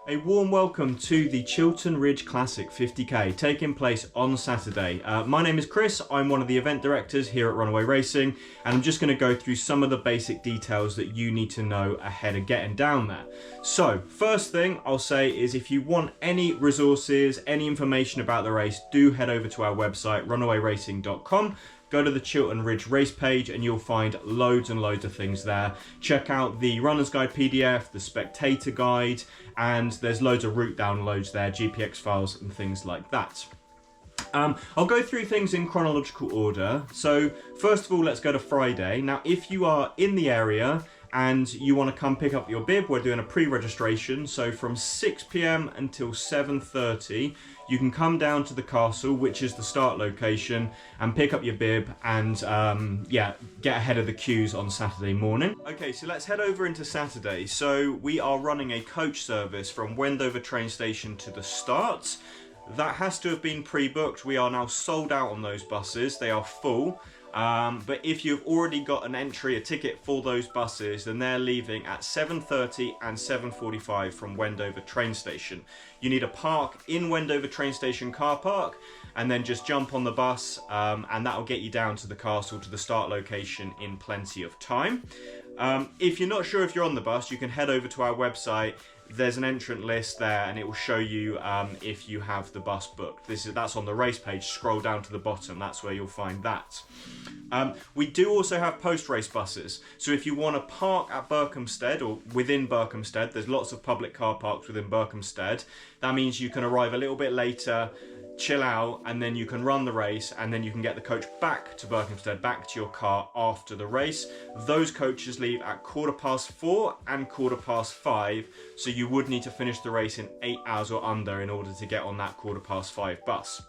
A warm welcome to the Chiltern Ridge Classic 50k taking place on Saturday. My name is Chris, I'm one of the event directors here at Runaway Racing, and I'm just going to go through some of the basic details that you need to know ahead of getting down there. So, first thing I'll say is if you want any resources, any information about the race, do head over to our website runawayracing.com. Go to the Chiltern Ridge race page and you'll find loads and loads of things there. Check out the Runner's Guide PDF, the Spectator Guide, and there's loads of route downloads there, GPX files and things like that. I'll go through things in chronological order. So first of all, let's go to Friday. Now, if you are in the area and you want to come pick up your bib, we're doing a pre-registration. So from 6 p.m. until 7:30, you can come down to the castle, which is the start location, and pick up your bib and get ahead of the queues on Saturday morning. Okay, so let's head over into Saturday. So we are running a coach service from Wendover train station to the start. That has to have been pre-booked. We are now sold out on those buses. They are full. But if you've already got an entry, a ticket for those buses, then they're leaving at 7:30 and 7:45 from Wendover train station. You need a park in Wendover train station car park, and then just jump on the bus, and that'll get you down to the castle, to the start location in plenty of time. If you're not sure if you're on the bus, you can head over to our website. There's an entrant list there and it will show you if you have the bus booked. That's on the race page. Scroll down to the bottom, that's where you'll find that. We do also have post-race buses. So if you want to park at Berkhamsted or within Berkhamsted, there's lots of public car parks within Berkhamsted. That means you can arrive a little bit later, chill out, and then you can run the race, and then you can get the coach back to Berkhamsted, back to your car after the race. Those coaches leave at 4:15 and 5:15, so you would need to finish the race in 8 hours or under in order to get on that 5:15 bus.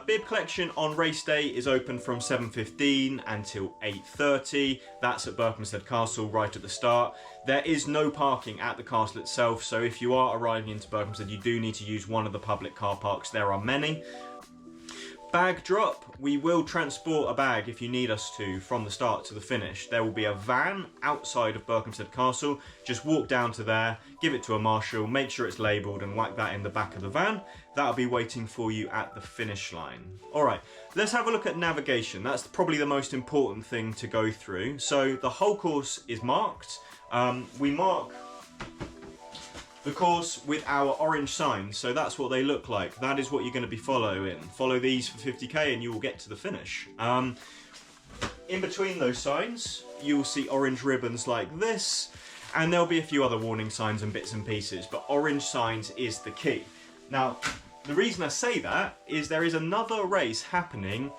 Bib collection on race day is open from 7:15 until 8:30. That's at Berkhamsted Castle right at the start. There is no parking at the castle itself, so if you are arriving into Berkhamsted, you do need to use one of the public car parks. There are many. Bag drop, we will transport a bag if you need us to from the start to the finish. There will be a van outside of Berkhamsted Castle. Just walk down to there, give it to a marshal, make sure it's labelled and whack that in the back of the van. That'll be waiting for you at the finish line. Alright, let's have a look at navigation. That's probably the most important thing to go through. So the whole course is marked. We mark the course with our orange signs, so that's what they look like. That is what you're going to be following. Follow these for 50k and you will get to the finish. In between those signs, you will see orange ribbons like this, and there'll be a few other warning signs and bits and pieces, but orange signs is the key. Now, the reason I say that is there is another race happening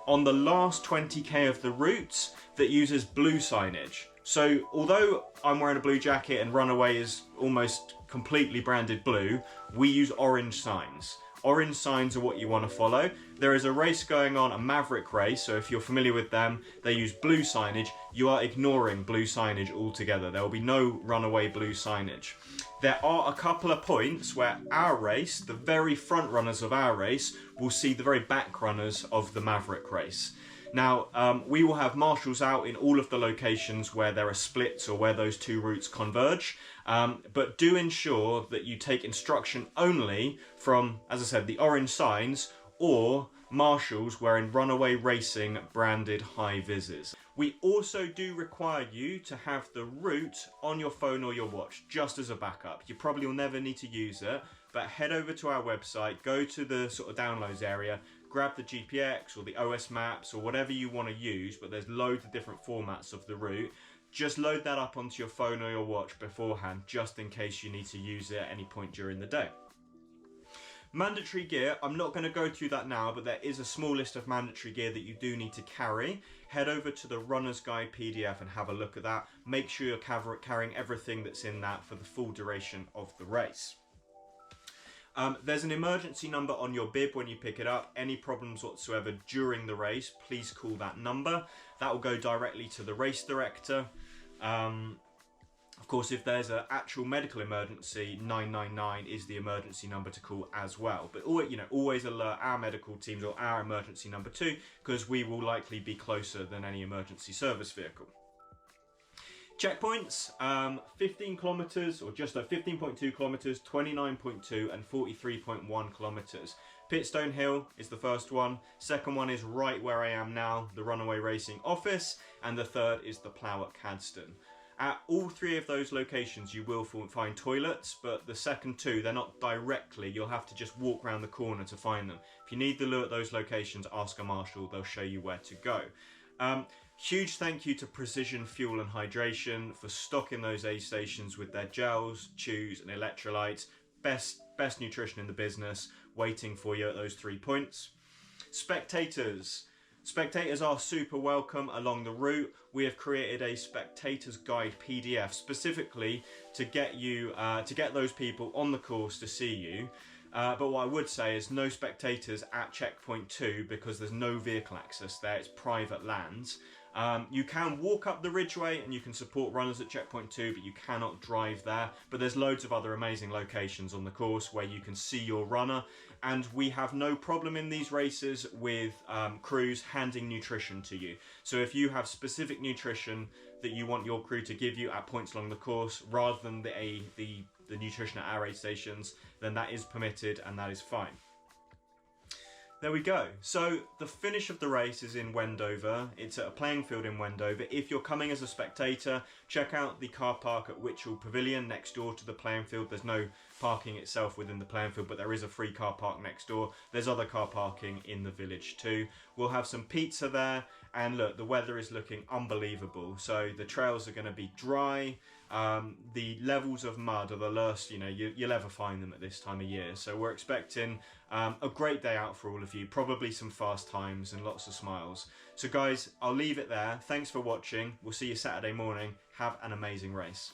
on the last 20k of the route that uses blue signage. So although I'm wearing a blue jacket and Runaway is almost completely branded blue, we use orange signs. Orange signs are what you want to follow. There is a race going on, a Maverick race, so if you're familiar with them, they use blue signage. You are ignoring blue signage altogether. There will be no Runaway blue signage. There are a couple of points where our race, the very front runners of our race, will see the very back runners of the Maverick race. Now, we will have marshals out in all of the locations where there are splits or where those two routes converge, but do ensure that you take instruction only from, as I said, the orange signs or marshals wearing Runaway Racing branded high vises. We also do require you to have the route on your phone or your watch, just as a backup. You probably will never need to use it, but head over to our website, go to the sort of downloads area, grab the GPX or the OS maps or whatever you want to use, but there's loads of different formats of the route. Just load that up onto your phone or your watch beforehand, just in case you need to use it at any point during the day. Mandatory gear, I'm not going to go through that now, but there is a small list of mandatory gear that you do need to carry. Head over to the Runner's Guide PDF and have a look at that. Make sure you're carrying everything that's in that for the full duration of the race. There's an emergency number on your bib when you pick it up. Any problems whatsoever during the race, please call that number. That will go directly to the race director. Of course, if there's an actual medical emergency, 999 is the emergency number to call as well. But always alert our medical teams or our emergency number too, because we will likely be closer than any emergency service vehicle. Checkpoints, 15 kilometers, or just over 15.2 kilometers, 29.2 and 43.1 kilometers. Pitstone Hill is the first one. Second one is right where I am now, the Runaway Racing office. And the third is the plough at Cadston. At all three of those locations you will find toilets, but the second two, they're not directly, you'll have to just walk around the corner to find them. If you need the loo at those locations, ask a marshal, they'll show you where to go. Huge thank you to Precision Fuel and Hydration for stocking those aid stations with their gels, chews and electrolytes. Best nutrition in the business, waiting for you at those 3 points. Spectators are super welcome along the route. We have created a Spectators Guide PDF specifically to get you, to get those people on the course to see you. But what I would say is no spectators at checkpoint 2 because there's no vehicle access there, it's private lands. You can walk up the Ridgeway and you can support runners at checkpoint 2, but you cannot drive there. But there's loads of other amazing locations on the course where you can see your runner. And we have no problem in these races with crews handing nutrition to you. So if you have specific nutrition that you want your crew to give you at points along the course, rather than the nutrition at our aid stations, then that is permitted and that is fine. There we go. So the finish of the race is in Wendover. It's at a playing field in Wendover. If you're coming as a spectator, check out the car park at Witchell Pavilion next door to the playing field. There's no parking itself within the playing field, but there is a free car park next door. There's other car parking in the village too. We'll have some pizza there, and look, the weather is looking unbelievable. So the trails are going to be dry. The levels of mud are the lowest you'll ever find them at this time of year. So we're expecting a great day out for all of you, probably some fast times and lots of smiles. So guys, I'll leave it there. Thanks for watching. We'll see you Saturday morning. Have an amazing race.